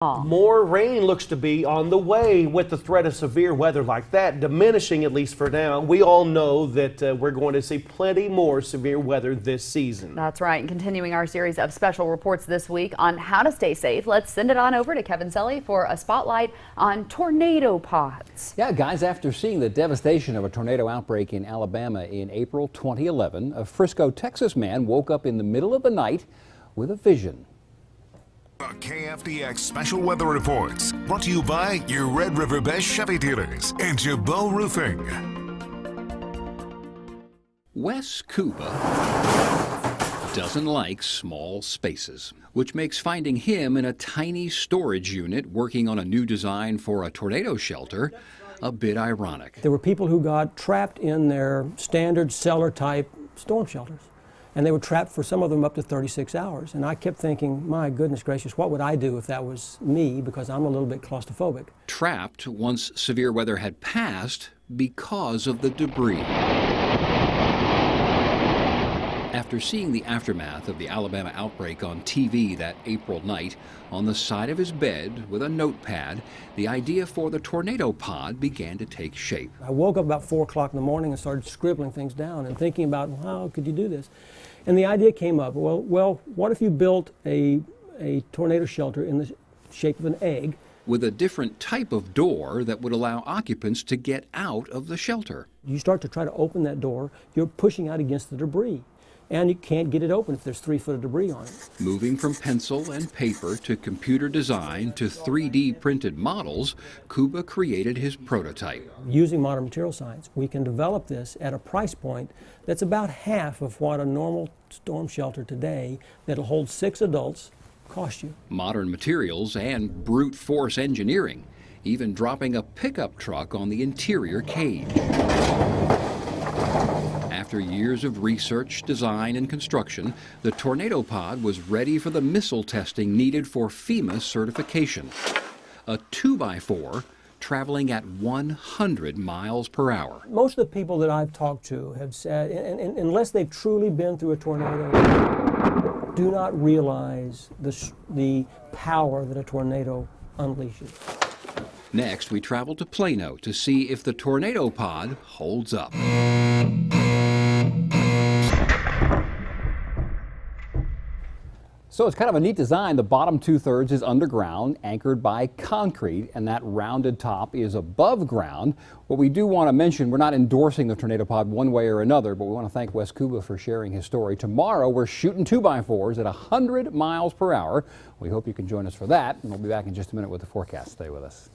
More rain looks to be on the way with the threat of severe weather like that, diminishing at least for now. We all know that we're going to see plenty more severe weather this season. That's right. And continuing our series of special reports this week on how to stay safe, let's send it on over to Kevin Selly for a spotlight on tornado pods. Yeah, guys, after seeing the devastation of a tornado outbreak in Alabama in April 2011, a Frisco, Texas man woke up in the middle of the night with a vision. KFDX Special Weather Reports, brought to you by your Red River Best Chevy dealers and Jabot Roofing. Wes Cuba doesn't like small spaces, which makes finding him in a tiny storage unit working on a new design for a tornado shelter a bit ironic. There were people who got trapped in their standard cellar type storm shelters. And they were trapped for some of them up to 36 hours. And I kept thinking, my goodness gracious, what would I do if that was me? Because I'm a little bit claustrophobic. Trapped once severe weather had passed because of the debris. After seeing the aftermath of the Alabama outbreak on TV that April night, on the side of his bed with a notepad, the idea for the Tornadopod began to take shape. I woke up about 4 o'clock in the morning and started scribbling things down and thinking about, well, how could you do this? And the idea came up, well, what if you built a tornado shelter in the shape of an egg? With a different type of door that would allow occupants to get out of the shelter. You start to try to open that door, you're pushing out against the debris. And you can't get it open if there's 3 foot of debris on it. Moving from pencil and paper to computer design to 3D printed models, Cuba created his prototype. Using modern material science, we can develop this at a price point that's about half of what a normal storm shelter today that'll hold 6 adults cost you. Modern materials and brute force engineering, even dropping a pickup truck on the interior cage. After years of research, design, and construction, the Tornadopod was ready for the missile testing needed for FEMA certification. A 2x4 traveling at 100 miles per hour. Most of the people that I've talked to have said, unless they've truly been through a tornado, do not realize the power that a tornado unleashes. Next, we travel to Plano to see if the Tornadopod holds up. So it's kind of a neat design. The bottom 2/3 is underground, anchored by concrete, and that rounded top is above ground. What we do want to mention, we're not endorsing the Tornadopod one way or another, but we want to thank Wes Cuba for sharing his story. Tomorrow, we're shooting 2x4s at 100 miles per hour. We hope you can join us for that, and we'll be back in just a minute with the forecast. Stay with us.